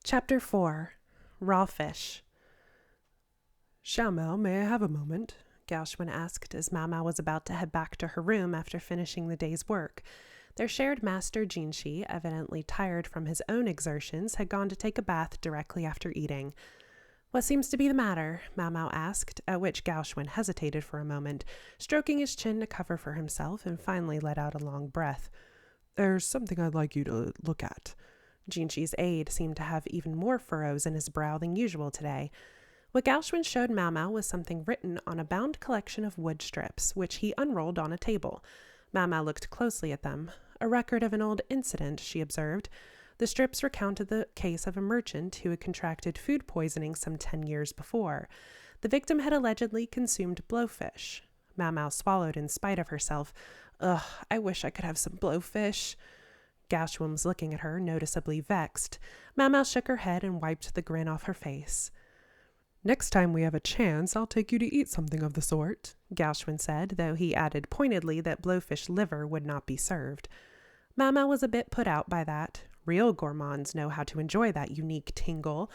Chapter 4. Raw Fish. "Xiaomao, may I have a moment?" Gaoxuan asked as Mao was about to head back to her room after finishing the day's work. Their shared master, Jinshi, evidently tired from his own exertions, had gone to take a bath directly after eating. "What seems to be the matter?" Mao asked, at which Gaoxuan hesitated for a moment, stroking his chin to cover for himself, and finally let out a long breath. "There's something I'd like you to look at." Jinshi's aide seemed to have even more furrows in his brow than usual today. What Gaoxuan showed Mao was something written on a bound collection of wood strips, which he unrolled on a table. Mao looked closely at them. A record of an old incident, she observed. The strips recounted the case of a merchant who had contracted food poisoning some 10 years before. The victim had allegedly consumed blowfish. Mao swallowed in spite of herself. "Ugh, I wish I could have some blowfish." Gaoxuan was looking at her, noticeably vexed. Mao shook her head and wiped the grin off her face. "Next time we have a chance, I'll take you to eat something of the sort," Gaoxuan said, though he added pointedly that blowfish liver would not be served. Mao was a bit put out by that. Real gourmands know how to enjoy that unique tingle.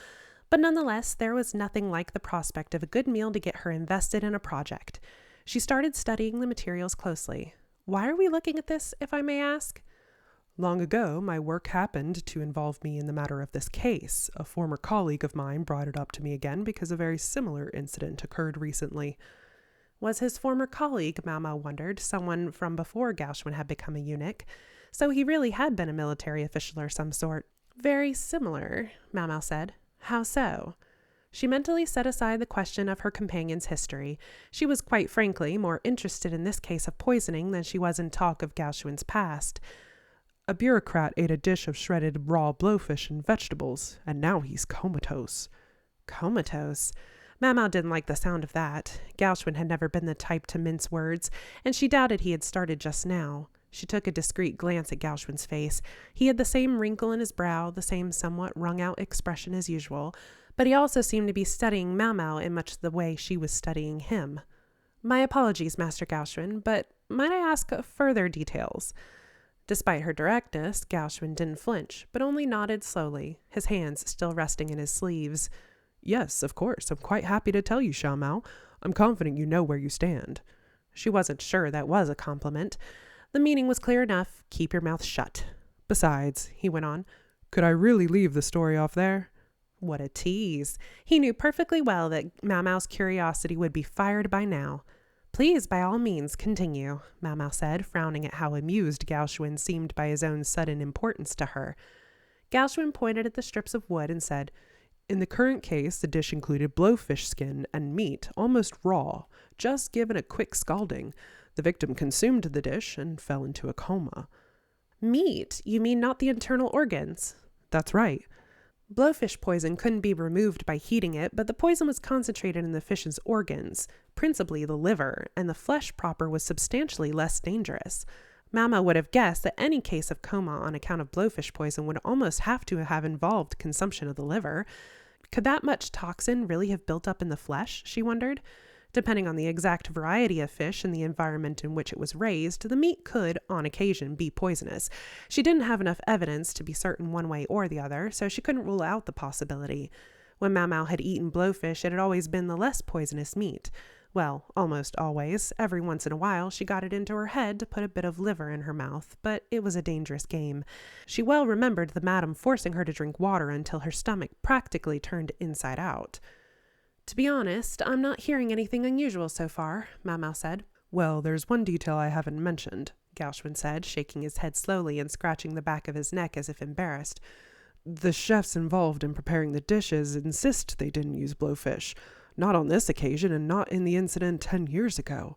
But nonetheless, there was nothing like the prospect of a good meal to get her invested in a project. She started studying the materials closely. "Why are we looking at this, if I may ask?" "Long ago, my work happened to involve me in the matter of this case. A former colleague of mine brought it up to me again because a very similar incident occurred recently." Was his former colleague, Mao wondered, someone from before Gaoxuan had become a eunuch? So he really had been a military official or some sort. "Very similar," Mao said. "How so?" She mentally set aside the question of her companion's history. She was quite frankly more interested in this case of poisoning than she was in talk of Gaoxuan's past. "A bureaucrat ate a dish of shredded raw blowfish and vegetables, and now he's comatose." Comatose? Mao didn't like the sound of that. Gaoxuan had never been the type to mince words, and she doubted he had started just now. She took a discreet glance at Gaoxuan's face. He had the same wrinkle in his brow, the same somewhat wrung-out expression as usual, but he also seemed to be studying Mao in much the way she was studying him. "My apologies, Master Gaoxuan, but might I ask further details?" Despite her directness, Gaoxuan didn't flinch, but only nodded slowly, his hands still resting in his sleeves. "Yes, of course. I'm quite happy to tell you, Xiaomao. I'm confident you know where you stand." She wasn't sure that was a compliment. The meaning was clear enough. Keep your mouth shut. "Besides," he went on, "could I really leave the story off there?" What a tease. He knew perfectly well that Mao's curiosity would be fired by now. "Please, by all means, continue," Mao said, frowning at how amused Gaoxuan seemed by his own sudden importance to her. Gaoxuan pointed at the strips of wood and said, "In the current case, the dish included blowfish skin and meat, almost raw, just given a quick scalding. The victim consumed the dish and fell into a coma." "Meat? You mean not the internal organs?" "That's right." Blowfish poison couldn't be removed by heating it, but the poison was concentrated in the fish's organs, principally the liver, and the flesh proper was substantially less dangerous. Mao would have guessed that any case of coma on account of blowfish poison would almost have to have involved consumption of the liver. Could that much toxin really have built up in the flesh, she wondered? Depending on the exact variety of fish and the environment in which it was raised, the meat could, on occasion, be poisonous. She didn't have enough evidence to be certain one way or the other, so she couldn't rule out the possibility. When Mao had eaten blowfish, it had always been the less poisonous meat. Well, almost always. Every once in a while, she got it into her head to put a bit of liver in her mouth, but it was a dangerous game. She well remembered the madam forcing her to drink water until her stomach practically turned inside out. "To be honest, I'm not hearing anything unusual so far," Mao said. "Well, there's one detail I haven't mentioned," Gaoxuan said, shaking his head slowly and scratching the back of his neck as if embarrassed. "The chefs involved in preparing the dishes insist they didn't use blowfish. Not on this occasion and not in the incident 10 years ago."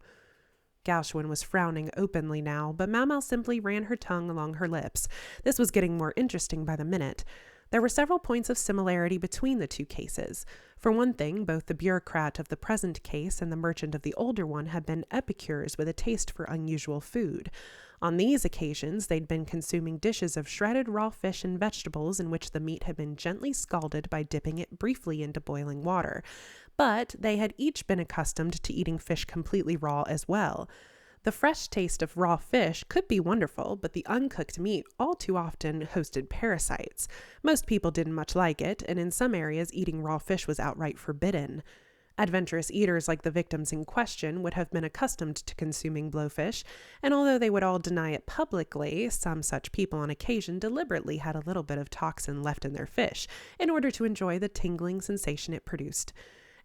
Gaoxuan was frowning openly now, but Mao simply ran her tongue along her lips. This was getting more interesting by the minute. There were several points of similarity between the two cases. For one thing, both the bureaucrat of the present case and the merchant of the older one had been epicures with a taste for unusual food. On these occasions, they'd been consuming dishes of shredded raw fish and vegetables in which the meat had been gently scalded by dipping it briefly into boiling water. But they had each been accustomed to eating fish completely raw as well. The fresh taste of raw fish could be wonderful, but the uncooked meat all too often hosted parasites. Most people didn't much like it, and in some areas eating raw fish was outright forbidden. Adventurous eaters like the victims in question would have been accustomed to consuming blowfish, and although they would all deny it publicly, some such people on occasion deliberately had a little bit of toxin left in their fish in order to enjoy the tingling sensation it produced.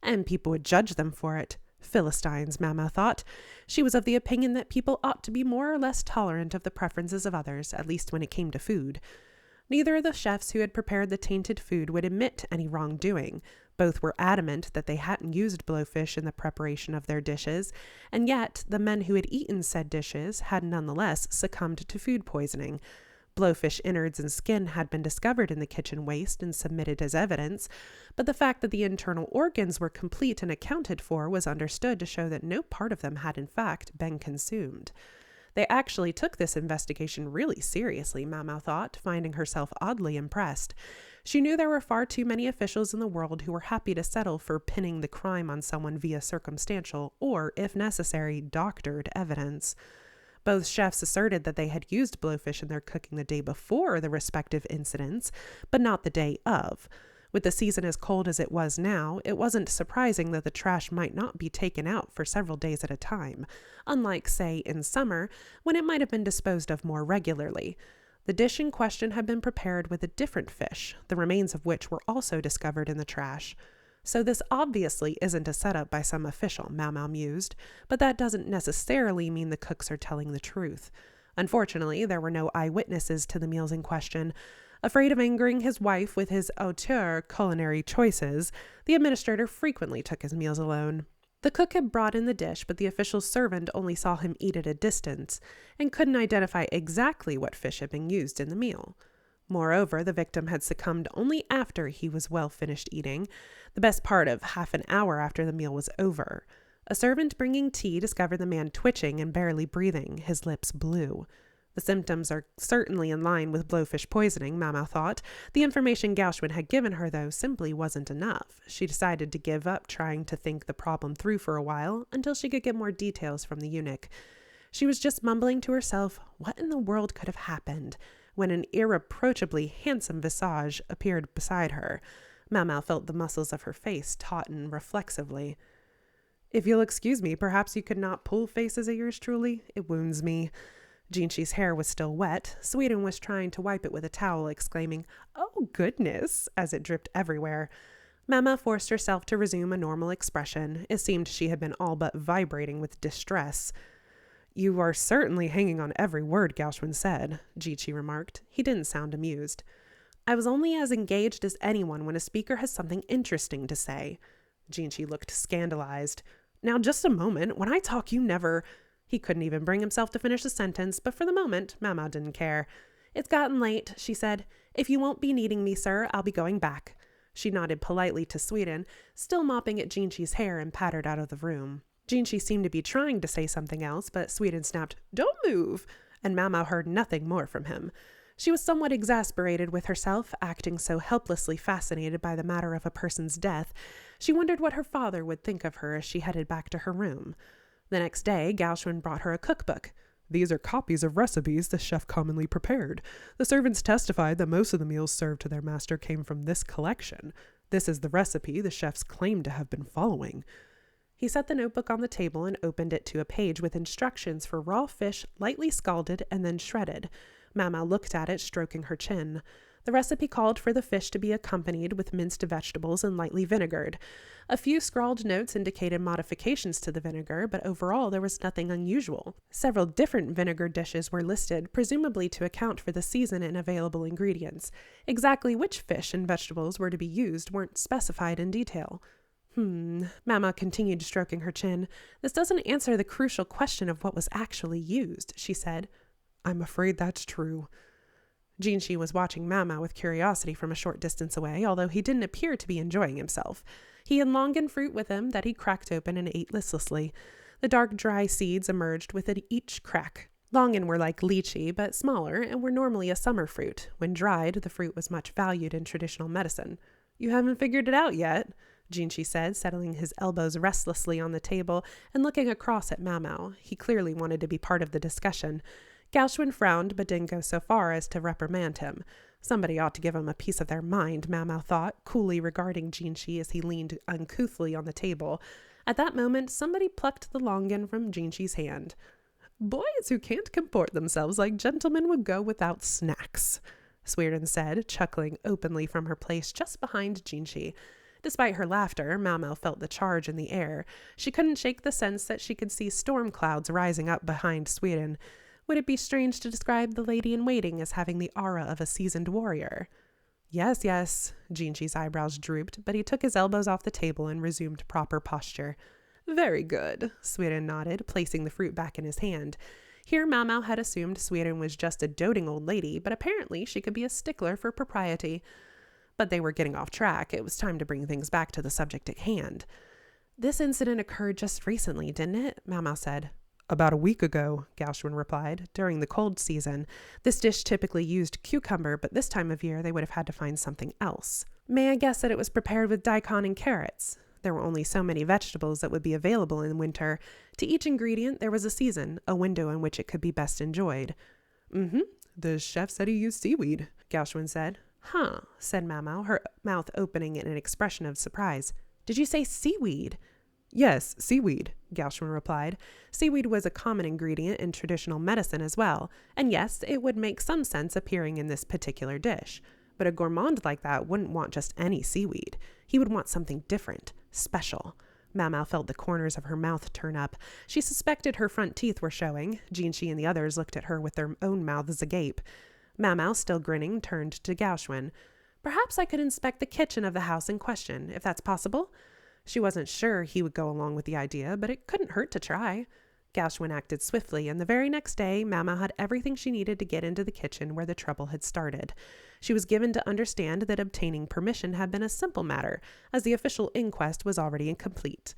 And people would judge them for it. Philistines, Mama thought. She was of the opinion that people ought to be more or less tolerant of the preferences of others, at least when it came to food. Neither of the chefs who had prepared the tainted food would admit any wrongdoing. Both were adamant that they hadn't used blowfish in the preparation of their dishes, and yet the men who had eaten said dishes had nonetheless succumbed to food poisoning. Blowfish innards and skin had been discovered in the kitchen waste and submitted as evidence, but the fact that the internal organs were complete and accounted for was understood to show that no part of them had in fact been consumed. They actually took this investigation really seriously, Mama thought, finding herself oddly impressed. She knew there were far too many officials in the world who were happy to settle for pinning the crime on someone via circumstantial or, if necessary, doctored evidence. Both chefs asserted that they had used blowfish in their cooking the day before the respective incidents, but not the day of. With the season as cold as it was now, it wasn't surprising that the trash might not be taken out for several days at a time, unlike, say, in summer, when it might have been disposed of more regularly. The dish in question had been prepared with a different fish, the remains of which were also discovered in the trash. So this obviously isn't a setup by some official, Mama mused, but that doesn't necessarily mean the cooks are telling the truth. Unfortunately, there were no eyewitnesses to the meals in question. Afraid of angering his wife with his auteur culinary choices, the administrator frequently took his meals alone. The cook had brought in the dish, but the official's servant only saw him eat at a distance and couldn't identify exactly what fish had been used in the meal. Moreover, the victim had succumbed only after he was well finished eating, the best part of half an hour after the meal was over. A servant bringing tea discovered the man twitching and barely breathing, his lips blue. The symptoms are certainly in line with blowfish poisoning, Mama thought. The information Gauchwin had given her, though, simply wasn't enough. She decided to give up trying to think the problem through for a while until she could get more details from the eunuch. She was just mumbling to herself, what in the world could have happened, when an irreproachably handsome visage appeared beside her. Mama felt the muscles of her face tauten reflexively. "If you'll excuse me, perhaps you could not pull faces at yours truly? It wounds me." Jinchi's hair was still wet. Sweden was trying to wipe it with a towel, exclaiming, "Oh, goodness," as it dripped everywhere. Mama forced herself to resume a normal expression. It seemed she had been all but vibrating with distress. "You are certainly hanging on every word Gauchwin said," Jinchi remarked. He didn't sound amused. "I was only as engaged as anyone when a speaker has something interesting to say." Jinchi looked scandalized. "Now, just a moment. When I talk, you never—" He couldn't even bring himself to finish a sentence, but for the moment, Mama didn't care. "It's gotten late," she said. "If you won't be needing me, sir, I'll be going back." She nodded politely to Sweden, still mopping at Jinchi's hair, and pattered out of the room. Jinchi seemed to be trying to say something else, but Sweden snapped, "Don't move!" and Mama heard nothing more from him. She was somewhat exasperated with herself, acting so helplessly fascinated by the matter of a person's death. She wondered what her father would think of her as she headed back to her room. The next day, Gauchwin brought her a cookbook. "These are copies of recipes the chef commonly prepared. The servants testified that most of the meals served to their master came from this collection. This is the recipe the chefs claim to have been following." He set the notebook on the table and opened it to a page with instructions for raw fish lightly scalded and then shredded. Mama looked at it, stroking her chin. The recipe called for the fish to be accompanied with minced vegetables and lightly vinegared. A few scrawled notes indicated modifications to the vinegar, but overall there was nothing unusual. Several different vinegar dishes were listed, presumably to account for the season and available ingredients. Exactly which fish and vegetables were to be used weren't specified in detail. Mama continued stroking her chin. "This doesn't answer the crucial question of what was actually used," she said. "I'm afraid that's true." Jinchi was watching Mama with curiosity from a short distance away, although he didn't appear to be enjoying himself. He had longan fruit with him that he cracked open and ate listlessly. The dark, dry seeds emerged within each crack. Longan were like lychee, but smaller, and were normally a summer fruit. When dried, the fruit was much valued in traditional medicine. "You haven't figured it out yet?" Jinshi said, settling his elbows restlessly on the table and looking across at Mau. He clearly wanted to be part of the discussion. Gaoshun frowned, but didn't go so far as to reprimand him. Somebody ought to give him a piece of their mind, Mau thought, coolly regarding Jinshi as he leaned uncouthly on the table. At that moment, somebody plucked the longan from Jinshi's hand. "Boys who can't comport themselves like gentlemen would go without snacks," Swearden said, chuckling openly from her place just behind Jinshi. Despite her laughter, Mau felt the charge in the air. She couldn't shake the sense that she could see storm clouds rising up behind Swearden. Would it be strange to describe the lady-in-waiting as having the aura of a seasoned warrior? Yes, Jinshi's eyebrows drooped, but he took his elbows off the table and resumed proper posture. Very good, Swearden nodded, placing the fruit back in his hand. Here Mau had assumed Swearden was just a doting old lady, but apparently she could be a stickler for propriety. But they were getting off track. It was time to bring things back to the subject at hand. This incident occurred just recently, didn't it? Mau said. About a week ago, Gaoshun replied, during the cold season. This dish typically used cucumber, but this time of year they would have had to find something else. May I guess that it was prepared with daikon and carrots? There were only so many vegetables that would be available in winter. To each ingredient there was a season, a window in which it could be best enjoyed. The chef said he used seaweed, Gaoshun said. Huh, said Mau, her mouth opening in an expression of surprise. Did you say seaweed? Yes, seaweed, Gaoshun replied. Seaweed was a common ingredient in traditional medicine as well, and yes, it would make some sense appearing in this particular dish. But a gourmand like that wouldn't want just any seaweed. He would want something different, special. Mau felt the corners of her mouth turn up. She suspected her front teeth were showing. Jinshi and the others looked at her with their own mouths agape. Mau, still grinning, turned to Gaoshun. Perhaps I could inspect the kitchen of the house in question, if that's possible. She wasn't sure he would go along with the idea, but it couldn't hurt to try. Gaoshun acted swiftly, and the very next day, Mau had everything she needed to get into the kitchen where the trouble had started. She was given to understand that obtaining permission had been a simple matter, as the official inquest was already incomplete.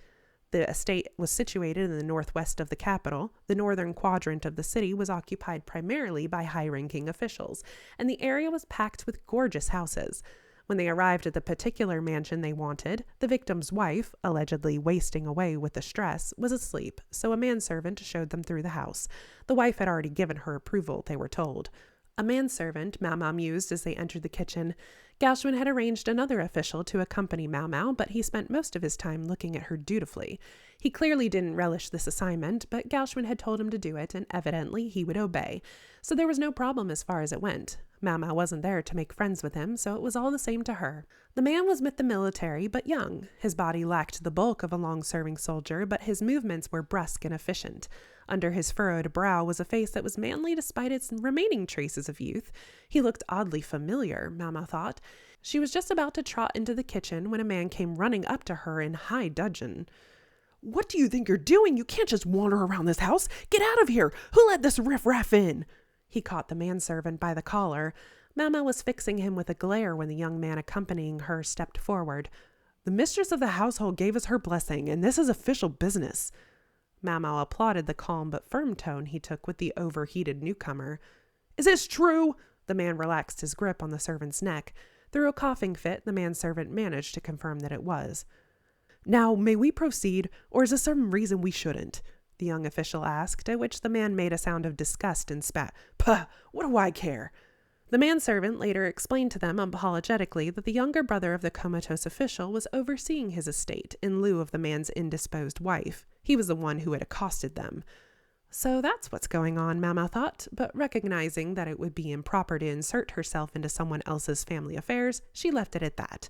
The estate was situated in the northwest of the capital. The northern quadrant of the city was occupied primarily by high-ranking officials, and the area was packed with gorgeous houses. When they arrived at the particular mansion they wanted, the victim's wife, allegedly wasting away with the stress, was asleep, so a manservant showed them through the house. The wife had already given her approval, they were told. A manservant, Mau mused as they entered the kitchen. Gaoshun had arranged another official to accompany Mau, but he spent most of his time looking at her dutifully. He clearly didn't relish this assignment, but Gaoshun had told him to do it, and evidently he would obey. So there was no problem as far as it went. Mau wasn't there to make friends with him, so it was all the same to her. The man was with the military, but young. His body lacked the bulk of a long-serving soldier, but his movements were brusque and efficient. Under his furrowed brow was a face that was manly despite its remaining traces of youth. He looked oddly familiar, Mau thought. She was just about to trot into the kitchen when a man came running up to her in high dudgeon. "What do you think you're doing? You can't just wander around this house. Get out of here! Who let this riffraff in?" He caught the manservant by the collar. Mau was fixing him with a glare when the young man accompanying her stepped forward. "The mistress of the household gave us her blessing, and this is official business." Mau applauded the calm but firm tone he took with the overheated newcomer. "Is this true?" The man relaxed his grip on the servant's neck. Through a coughing fit, the manservant managed to confirm that it was. "Now, may we proceed, or is there some reason we shouldn't?" the young official asked, at which the man made a sound of disgust and spat. "Puh! What do I care?" The manservant later explained to them apologetically that the younger brother of the comatose official was overseeing his estate in lieu of the man's indisposed wife. He was the one who had accosted them. So that's what's going on, Mau thought, but recognizing that it would be improper to insert herself into someone else's family affairs, she left it at that.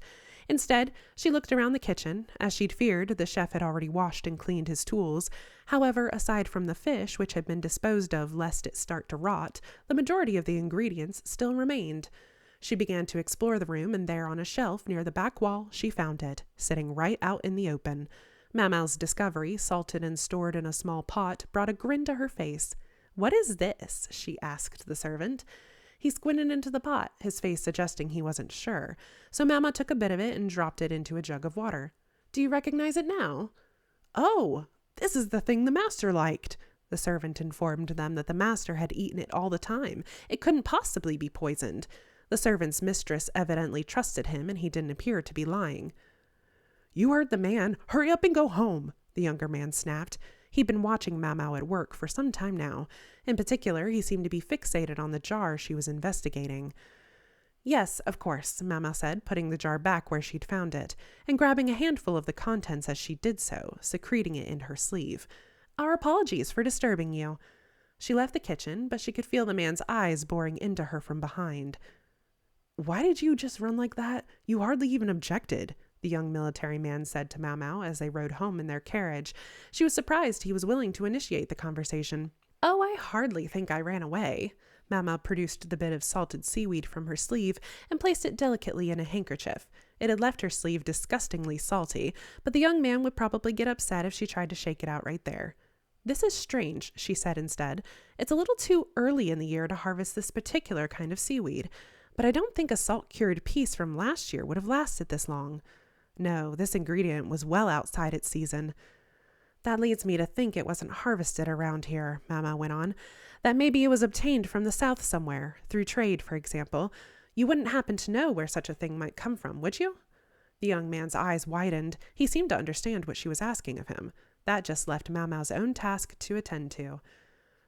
Instead, she looked around the kitchen. As she'd feared, the chef had already washed and cleaned his tools. However, aside from the fish, which had been disposed of lest it start to rot, the majority of the ingredients still remained. She began to explore the room, and there on a shelf near the back wall, she found it, sitting right out in the open. Mama's discovery, salted and stored in a small pot, brought a grin to her face. "What is this?" she asked the servant. He squinted into the pot, his face suggesting he wasn't sure. So Mama took a bit of it and dropped it into a jug of water. "Do you recognize it now?" "Oh, this is the thing the master liked." The servant informed them that the master had eaten it all the time. It couldn't possibly be poisoned. The servant's mistress evidently trusted him, and he didn't appear to be lying. You heard the man. Hurry up and go home, the younger man snapped. He'd been watching Mamau at work for some time now. In particular, he seemed to be fixated on the jar she was investigating. Yes, of course, Mamau said, putting the jar back where she'd found it, and grabbing a handful of the contents as she did so, secreting it in her sleeve. Our apologies for disturbing you. She left the kitchen, but she could feel the man's eyes boring into her from behind. Why did you just run like that? You hardly even objected, the young military man said to Mamau as they rode home in their carriage. She was surprised he was willing to initiate the conversation. Oh, I hardly think I ran away. Mamau produced the bit of salted seaweed from her sleeve and placed it delicately in a handkerchief. It had left her sleeve disgustingly salty, but the young man would probably get upset if she tried to shake it out right there. This is strange, she said instead. It's a little too early in the year to harvest this particular kind of seaweed, but I don't think a salt-cured piece from last year would have lasted this long. No, this ingredient was well outside its season. That leads me to think it wasn't harvested around here, Mamau went on. That maybe it was obtained from the south somewhere, through trade, for example. You wouldn't happen to know where such a thing might come from, would you? The young man's eyes widened. He seemed to understand what she was asking of him. That just left Mamau's own task to attend to.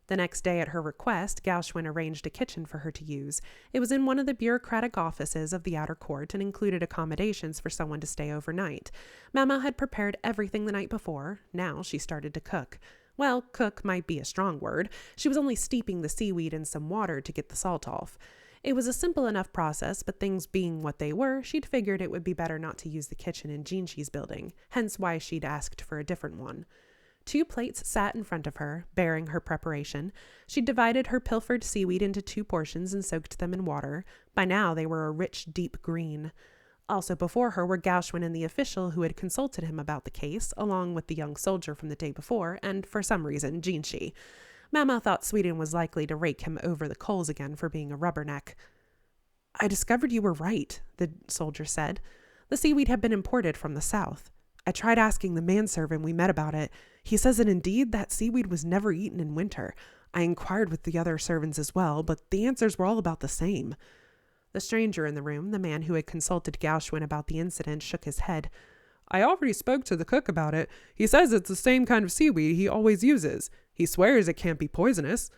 The next day, at her request, Gauchwin arranged a kitchen for her to use. It was in one of the bureaucratic offices of the outer court and included accommodations for someone to stay overnight. Mamau had prepared everything the night before. Now she started to cook. Well, cook might be a strong word. She was only steeping the seaweed in some water to get the salt off. It was a simple enough process, but things being what they were, she'd figured it would be better not to use the kitchen in Jinshi's building, hence why she'd asked for a different one. 2 plates sat in front of her, bearing her preparation. She divided her pilfered seaweed into 2 portions and soaked them in water. By now they were a rich, deep green. Also before her were Gauchwin and the official who had consulted him about the case, along with the young soldier from the day before, and, for some reason, Jinshi. Mamau thought Sweden was likely to rake him over the coals again for being a rubberneck. I discovered you were right, the soldier said. The seaweed had been imported from the south. I tried asking the manservant we met about it. He says that indeed that seaweed was never eaten in winter. I inquired with the other servants as well, but the answers were all about the same. The stranger in the room, the man who had consulted Gauchwin about the incident, shook his head. I already spoke to the cook about it. He says it's the same kind of seaweed he always uses. He swears it can't be poisonous.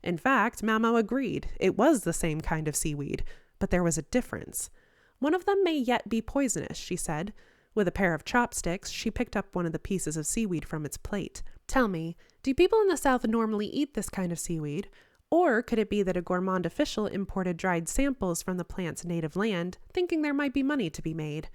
In fact, Mamau agreed. It was the same kind of seaweed, but there was a difference. One of them may yet be poisonous, she said. With a pair of chopsticks, she picked up one of the pieces of seaweed from its plate. Tell me, do people in the South normally eat this kind of seaweed? Or could it be that a gourmand official imported dried samples from the plant's native land, thinking there might be money to be made?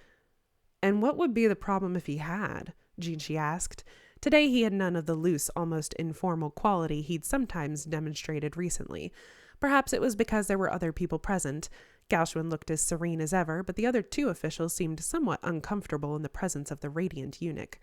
And what would be the problem if he had? Jinshi asked. Today he had none of the loose, almost informal quality he'd sometimes demonstrated recently. Perhaps it was because there were other people present. Gauchwin looked as serene as ever, but the other 2 officials seemed somewhat uncomfortable in the presence of the radiant eunuch.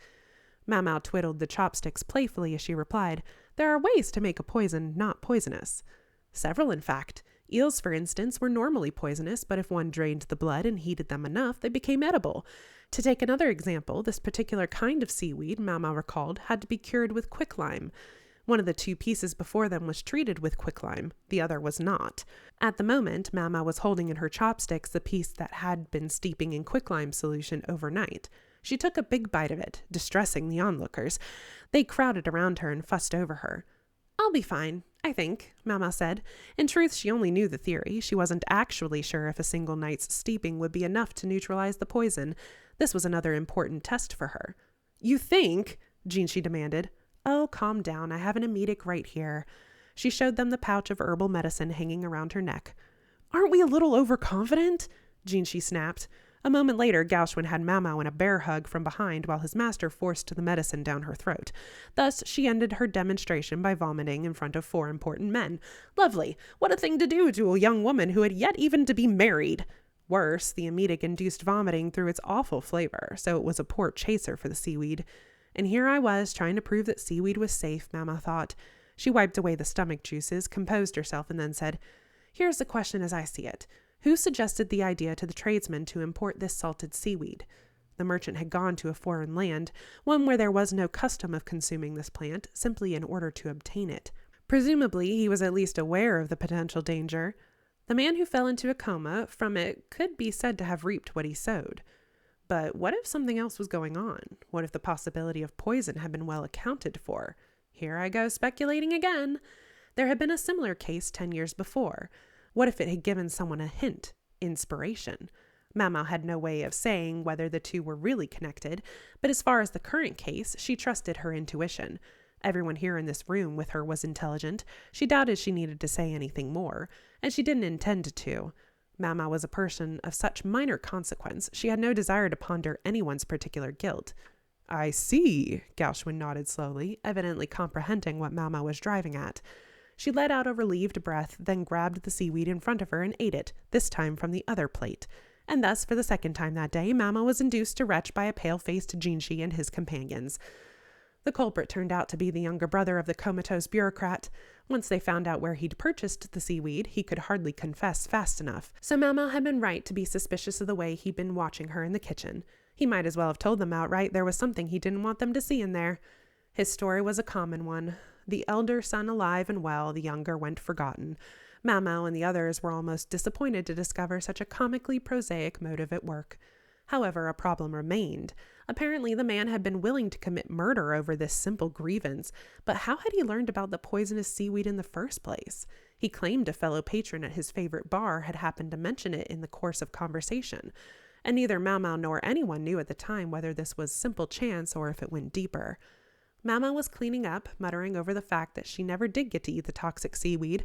Mamau twiddled the chopsticks playfully as she replied, There are ways to make a poison not poisonous. Several, in fact. Eels, for instance, were normally poisonous, but if one drained the blood and heated them enough, they became edible. To take another example, this particular kind of seaweed, Mamau recalled, had to be cured with quicklime. One of the 2 pieces before them was treated with quicklime. The other was not. At the moment, Mamau was holding in her chopsticks the piece that had been steeping in quicklime solution overnight. She took a big bite of it, distressing the onlookers. They crowded around her and fussed over her. I'll be fine, I think, Mamau said. In truth, she only knew the theory. She wasn't actually sure if a single night's steeping would be enough to neutralize the poison. This was another important test for her. You think? Jinshi demanded. Oh, calm down. I have an emetic right here. She showed them the pouch of herbal medicine hanging around her neck. Aren't we a little overconfident? Jinshi snapped. A moment later, Gauchwin had Mamau in a bear hug from behind while his master forced the medicine down her throat. Thus, she ended her demonstration by vomiting in front of 4 important men. Lovely! What a thing to do to a young woman who had yet even to be married! Worse, the emetic induced vomiting through its awful flavor, so it was a poor chaser for the seaweed. And here I was, trying to prove that seaweed was safe, Mamau thought. She wiped away the stomach juices, composed herself, and then said, Here's the question as I see it. Who suggested the idea to the tradesman to import this salted seaweed? The merchant had gone to a foreign land, one where there was no custom of consuming this plant, simply in order to obtain it. Presumably, he was at least aware of the potential danger. The man who fell into a coma from it could be said to have reaped what he sowed. But what if something else was going on? What if the possibility of poison had been well accounted for? Here I go speculating again. There had been a similar case 10 years before. What if it had given someone a hint, inspiration? Mama had no way of saying whether the two were really connected, but as far as the current case, she trusted her intuition. Everyone here in this room with her was intelligent. She doubted she needed to say anything more, and she didn't intend to. Mama was a person of such minor consequence, she had no desire to ponder anyone's particular guilt. I see, Gauchwin nodded slowly, evidently comprehending what Mama was driving at. She let out a relieved breath, then grabbed the seaweed in front of her and ate it, this time from the other plate. And thus, for the second time that day, Mama was induced to retch by a pale-faced Jinshi and his companions. The culprit turned out to be the younger brother of the comatose bureaucrat. Once they found out where he'd purchased the seaweed, he could hardly confess fast enough. So Mama had been right to be suspicious of the way he'd been watching her in the kitchen. He might as well have told them outright there was something he didn't want them to see in there. His story was a common one. The elder son alive and well, the younger went forgotten. Mamo and the others were almost disappointed to discover such a comically prosaic motive at work. However, a problem remained. Apparently, the man had been willing to commit murder over this simple grievance, but how had he learned about the poisonous seaweed in the first place? He claimed a fellow patron at his favorite bar had happened to mention it in the course of conversation, and neither Mamo nor anyone knew at the time whether this was simple chance or if it went deeper. Mama was cleaning up, muttering over the fact that she never did get to eat the toxic seaweed,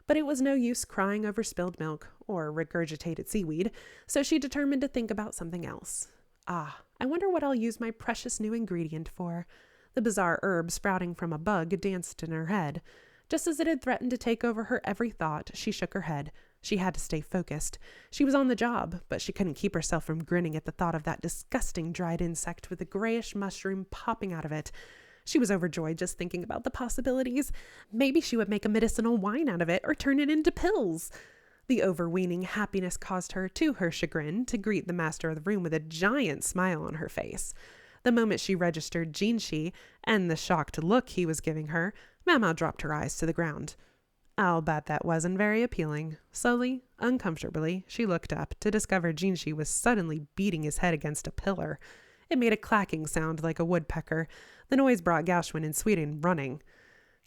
but it was no use crying over spilled milk or regurgitated seaweed, so she determined to think about something else. I wonder what I'll use my precious new ingredient for. The bizarre herb sprouting from a bug danced in her head. Just as it had threatened to take over her every thought, she shook her head. She had to stay focused. She was on the job, but she couldn't keep herself from grinning at the thought of that disgusting dried insect with a grayish mushroom popping out of it. She was overjoyed just thinking about the possibilities. Maybe she would make a medicinal wine out of it or turn it into pills. The overweening happiness caused her, to her chagrin, to greet the master of the room with a giant smile on her face. The moment she registered Jinshi and the shocked look he was giving her, Mama dropped her eyes to the ground. I'll bet that wasn't very appealing. Slowly, uncomfortably, she looked up to discover Jinshi was suddenly beating his head against a pillar. It made a clacking sound like a woodpecker. The noise brought Gauchwin and Sweden running.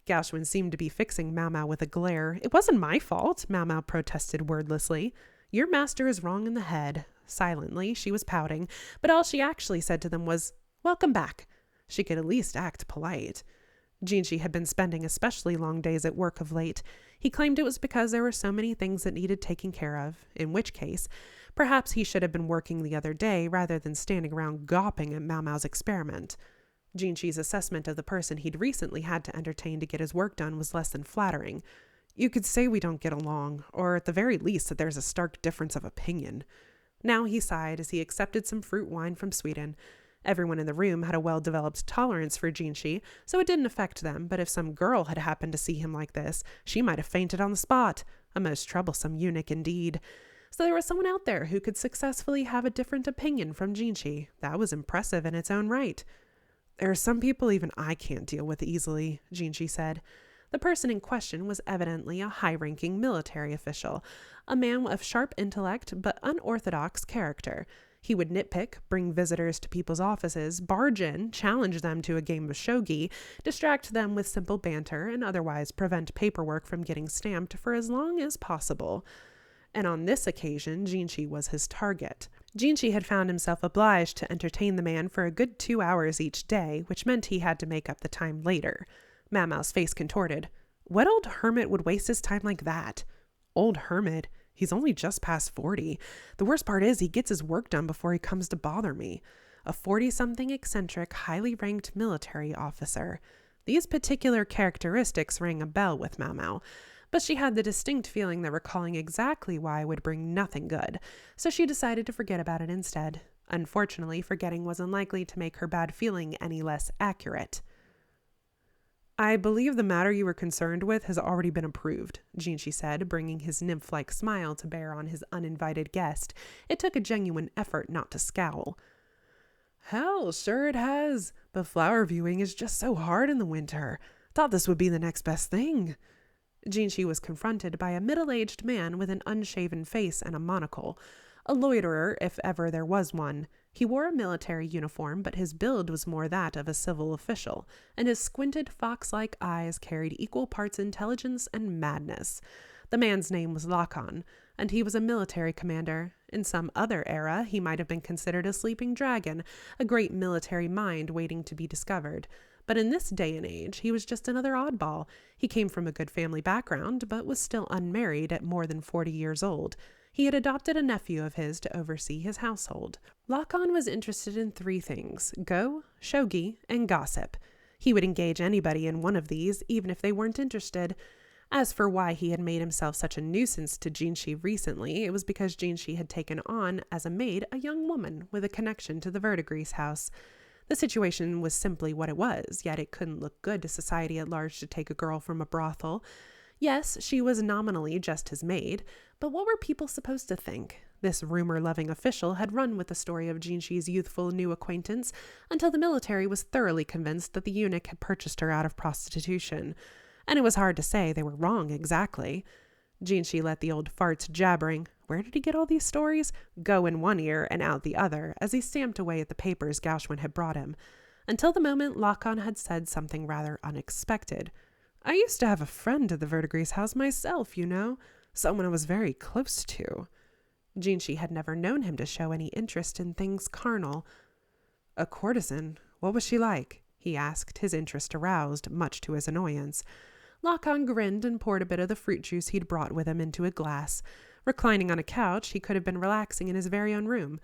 Gauchwin seemed to be fixing Mau with a glare. It wasn't my fault, Mau protested wordlessly. Your master is wrong in the head. Silently, she was pouting, but all she actually said to them was, welcome back. She could at least act polite. Jinshi had been spending especially long days at work of late. He claimed it was because there were so many things that needed taking care of, in which case, perhaps he should have been working the other day rather than standing around gawping at Mau's experiment. Jinshi's assessment of the person he'd recently had to entertain to get his work done was less than flattering. You could say we don't get along, or at the very least that there's a stark difference of opinion. Now he sighed as he accepted some fruit wine from Sweden. Everyone in the room had a well-developed tolerance for Jinshi, so it didn't affect them, but if some girl had happened to see him like this, she might have fainted on the spot. A most troublesome eunuch indeed. So there was someone out there who could successfully have a different opinion from Jinshi. That was impressive in its own right. There are some people even I can't deal with easily, Jinshi said. The person in question was evidently a high-ranking military official, a man of sharp intellect but unorthodox character. He would nitpick, bring visitors to people's offices, barge in, challenge them to a game of shogi, distract them with simple banter, and otherwise prevent paperwork from getting stamped for as long as possible. And on this occasion, Jinshi was his target. Jinshi had found himself obliged to entertain the man for a good 2 hours each day, which meant he had to make up the time later. Mama's face contorted. What old hermit would waste his time like that? Old hermit? He's only just past 40. The worst part is he gets his work done before he comes to bother me. A 40-something eccentric, highly ranked military officer. These particular characteristics rang a bell with Mau, but she had the distinct feeling that recalling exactly why would bring nothing good, so she decided to forget about it instead. Unfortunately, forgetting was unlikely to make her bad feeling any less accurate. I believe the matter you were concerned with has already been approved, Jinshi said, bringing his nymph-like smile to bear on his uninvited guest. It took a genuine effort not to scowl. Hell, sure it has, but flower viewing is just so hard in the winter. Thought this would be the next best thing. Jinshi was confronted by a middle-aged man with an unshaven face and a monocle, a loiterer if ever there was one. He wore a military uniform, but his build was more that of a civil official, and his squinted fox-like eyes carried equal parts intelligence and madness. The man's name was Lacon, and he was a military commander. In some other era, he might have been considered a sleeping dragon, a great military mind waiting to be discovered. But in this day and age, he was just another oddball. He came from a good family background, but was still unmarried at more than 40 years old. He had adopted a nephew of his to oversee his household. Lacon was interested in 3 things: go, shogi, and gossip. He would engage anybody in one of these, even if they weren't interested. As for why he had made himself such a nuisance to Jinshi recently, it was because Jinshi had taken on, as a maid, a young woman with a connection to the Verdigris house. The situation was simply what it was, yet it couldn't look good to society at large to take a girl from a brothel. Yes, she was nominally just his maid, but what were people supposed to think? This rumor-loving official had run with the story of Jinshi's youthful new acquaintance until the military was thoroughly convinced that the eunuch had purchased her out of prostitution. And it was hard to say they were wrong exactly. Jinshi let the old fart's jabbering, where did he get all these stories, go in one ear and out the other as he stamped away at the papers Gauchwin had brought him, until the moment Lacon had said something rather unexpected. I used to have a friend at the Verdigris house myself, you know, someone I was very close to. Jinshi had never known him to show any interest in things carnal. A courtesan? What was she like? He asked, his interest aroused, much to his annoyance. Lacon grinned and poured a bit of the fruit juice he'd brought with him into a glass. Reclining on a couch, he could have been relaxing in his very own room.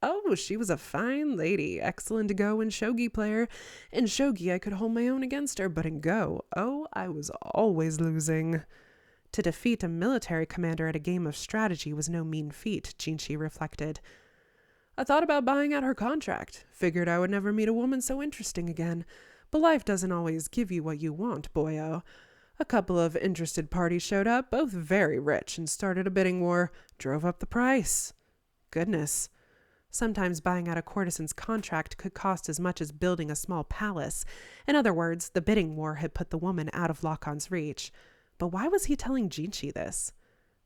Oh, she was a fine lady, excellent go and shogi player. In shogi I could hold my own against her, but in go, oh, I was always losing. To defeat a military commander at a game of strategy was no mean feat, Jinshi reflected. I thought about buying out her contract. Figured I would never meet a woman so interesting again. But life doesn't always give you what you want, boyo. A couple of interested parties showed up, both very rich, and started a bidding war. Drove up the price. Goodness. Sometimes buying out a courtesan's contract could cost as much as building a small palace. In other words, the bidding war had put the woman out of Lacan's reach. But why was he telling Jinshi this?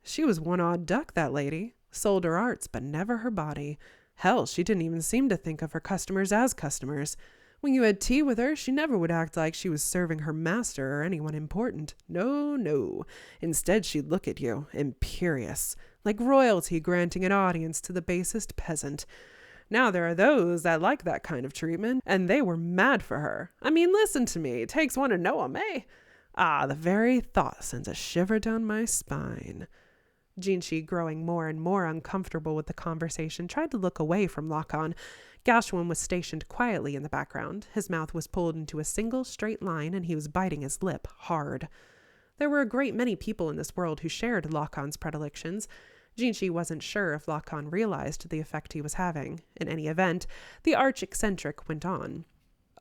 She was one odd duck, that lady. Sold her arts, but never her body. Hell, she didn't even seem to think of her customers as customers. When you had tea with her, she never would act like she was serving her master or anyone important. No, no. Instead, she'd look at you, imperious, like royalty granting an audience to the basest peasant. Now there are those that like that kind of treatment, and they were mad for her. I mean, listen to me. It takes one to know 'em, eh? Ah, the very thought sends a shiver down my spine. Jinshi, growing more and more uncomfortable with the conversation, tried to look away from Lacon. Gauchwin was stationed quietly in the background. His mouth was pulled into a single straight line, and he was biting his lip hard. There were a great many people in this world who shared Lacan's predilections. Jinshi wasn't sure if Lacon realized the effect he was having. In any event, the arch-eccentric went on.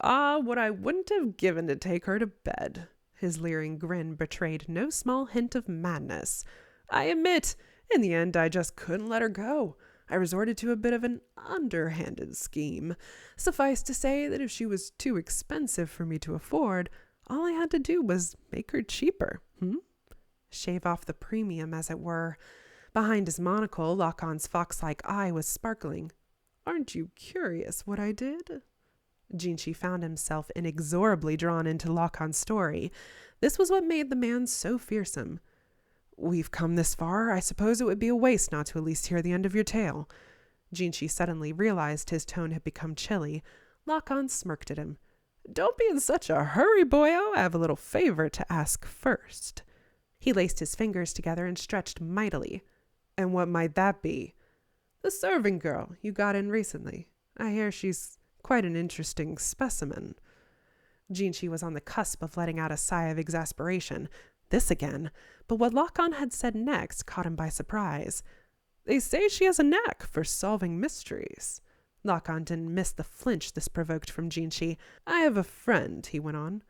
Ah, what I wouldn't have given to take her to bed. His leering grin betrayed no small hint of madness. I admit, in the end, I just couldn't let her go. I resorted to a bit of an underhanded scheme. Suffice to say that if she was too expensive for me to afford, all I had to do was make her cheaper. Shave off the premium, as it were. Behind his monocle, Lacan's fox-like eye was sparkling. Aren't you curious what I did? Jinshi found himself inexorably drawn into Lacan's story. This was what made the man so fearsome. We've come this far. I suppose it would be a waste not to at least hear the end of your tale. Jinshi suddenly realized his tone had become chilly. Lacan smirked at him. Don't be in such a hurry, boyo. I have a little favor to ask first. He laced his fingers together and stretched mightily. And what might that be? The serving girl you got in recently. I hear she's quite an interesting specimen. Jinshi was on the cusp of letting out a sigh of exasperation. This again, but what Lacan had said next caught him by surprise. They say she has a knack for solving mysteries. Lacan didn't miss the flinch this provoked from Jinshi. I have a friend, he went on,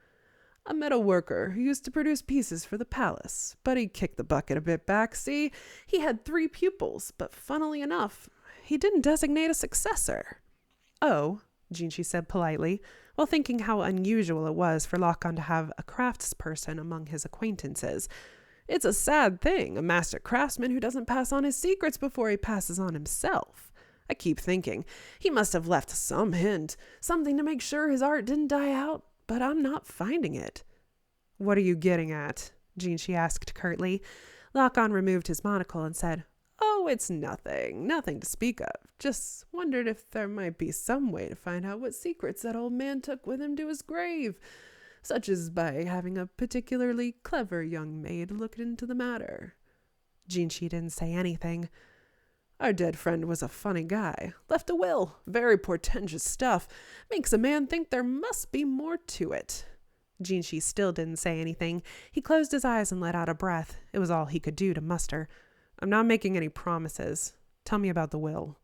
a metal worker who used to produce pieces for the palace, but he kicked the bucket a bit back. See, he had 3 pupils, but funnily enough, he didn't designate a successor. Oh, Jinshi said politely, while thinking how unusual it was for Lacan to have a craftsperson among his acquaintances. It's a sad thing, a master craftsman who doesn't pass on his secrets before he passes on himself. I keep thinking he must have left some hint, something to make sure his art didn't die out, but I'm not finding it." "What are you getting at?" Jinshi asked curtly. Lock-on removed his monocle and said, "Oh, it's nothing to speak of. Just wondered if there might be some way to find out what secrets that old man took with him to his grave, such as by having a particularly clever young maid look into the matter." Jinshi didn't say anything. "Our dead friend was a funny guy. Left a will. Very portentous stuff. Makes a man think there must be more to it." Jinshi still didn't say anything. He closed his eyes and let out a breath. It was all he could do to muster. "I'm not making any promises. Tell me about the will."